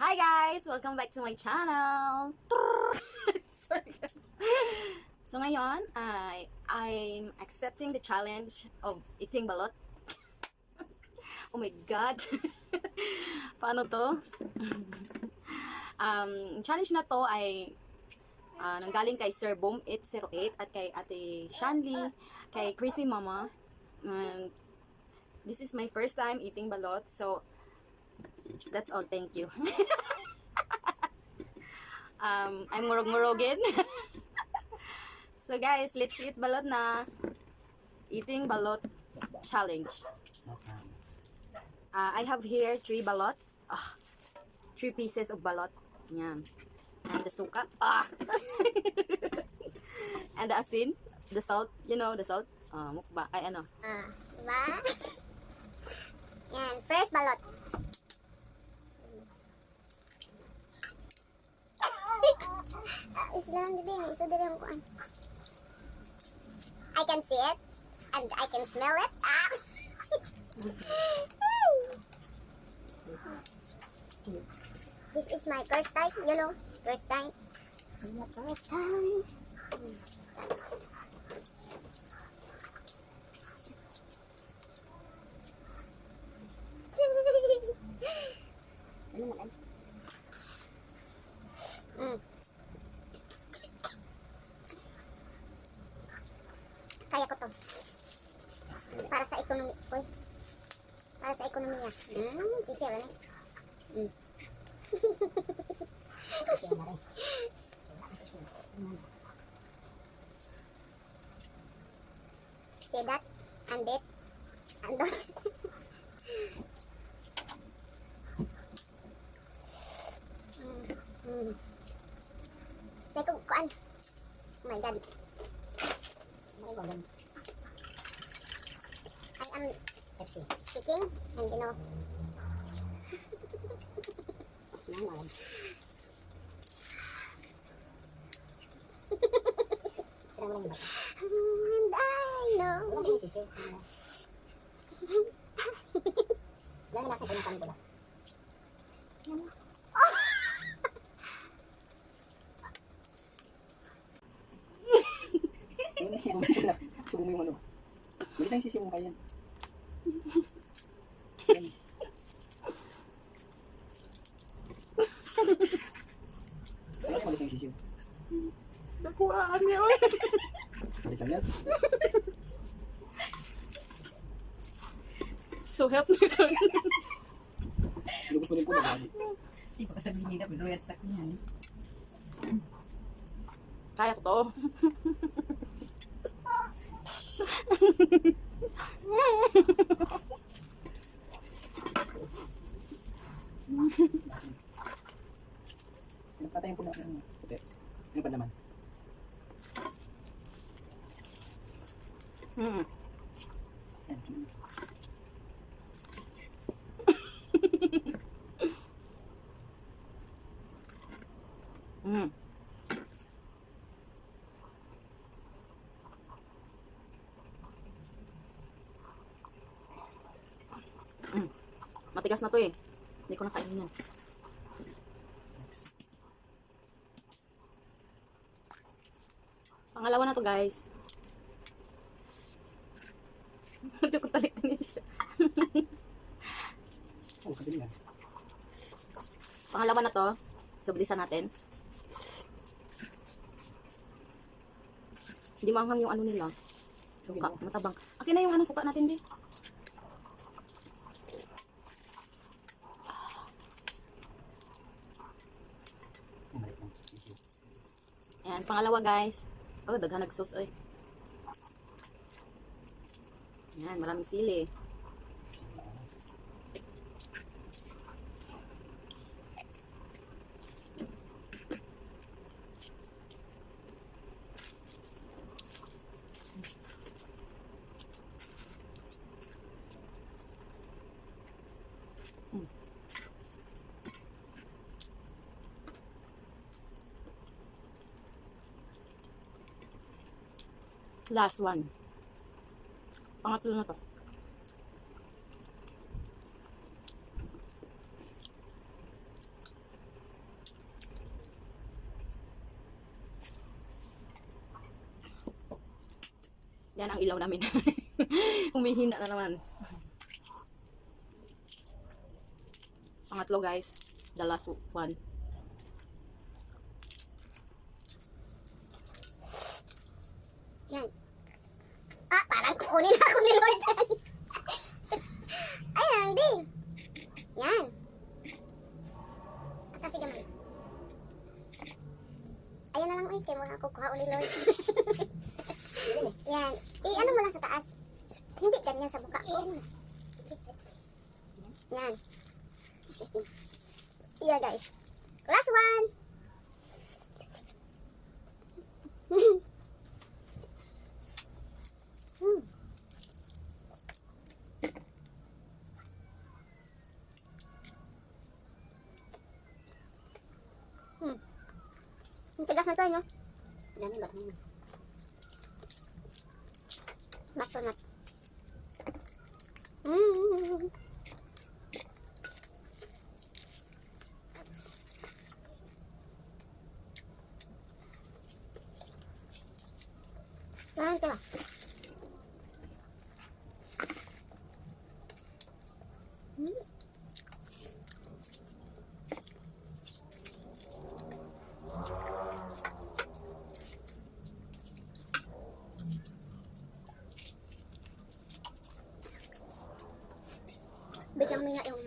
Hi guys! Welcome back to my channel! Sorry. So ngayon, I'm accepting the challenge of eating balot. Oh my God! Paano to? Challenge na to ay nanggaling kay Sir Boom 808 at kay Ate Shanley, kay Chrissy Mama. And this is my first time eating balot, so that's all. Thank you. I'm ngurog-ngurogin. So guys, let's eat balot na. Eating balot challenge. I have here 3 balot. 3 pieces of balot. Yan. And the suka. And the asin. The salt. You know, the salt. Mukba. Ay, ano. Diba? Yan. First balot. Islam, diba? Isa din yung kuan. I can see it. And I can smell it. This is my first time, you know. First time. First time. Kaya ko to. Para sa ekonomi. Uy. Para sa ekonomiya. Sisir na. See that? And that? And that? Teka, kuan. Oh my God. I am speaking and you know. And I know. Subo mo yung ano. Balik tayong sisi mo kaya. Balik tayong sisi mo. Nakuhaan niya. Balik lang yan. So help me God. Lugos mo rin po na bali. Hindi pa kasabi niya, pero yarsak niyan. Kaya ko to. Patayin po na ang puti. Ano pa naman? Yan. Matigas na to eh. Hindi ko nakain yan. Pangalawa na to guys. Hindi ko talik-talik siya. Oh, kabili yan. Pangalawa na to. So bilisan natin. Hindi manghang yung ano nila. Suka, matabang. Akin na yung ano suka natin di. Ayan, pangalawa guys. Oh, daghan nagsos eh. Ayan, maraming sili. Last one. Pangatlo na to. Yan ang ilaw namin. Humihina na naman. Pangatlo guys. The last one. Yan. Ah, parang kukunin ako ni Lord. Ayan, hindi. Yan. At sige man. Ayan na lang, uy. Kaya mo na kukuha uli Lord. Yan. Ano mo lang sa taas. Hindi ganyan sa buka. Yan. Yeah, guys. Last one. Ang tigas na ito, no? Dami ba? Bato na. Parang ito. Biglang minga yung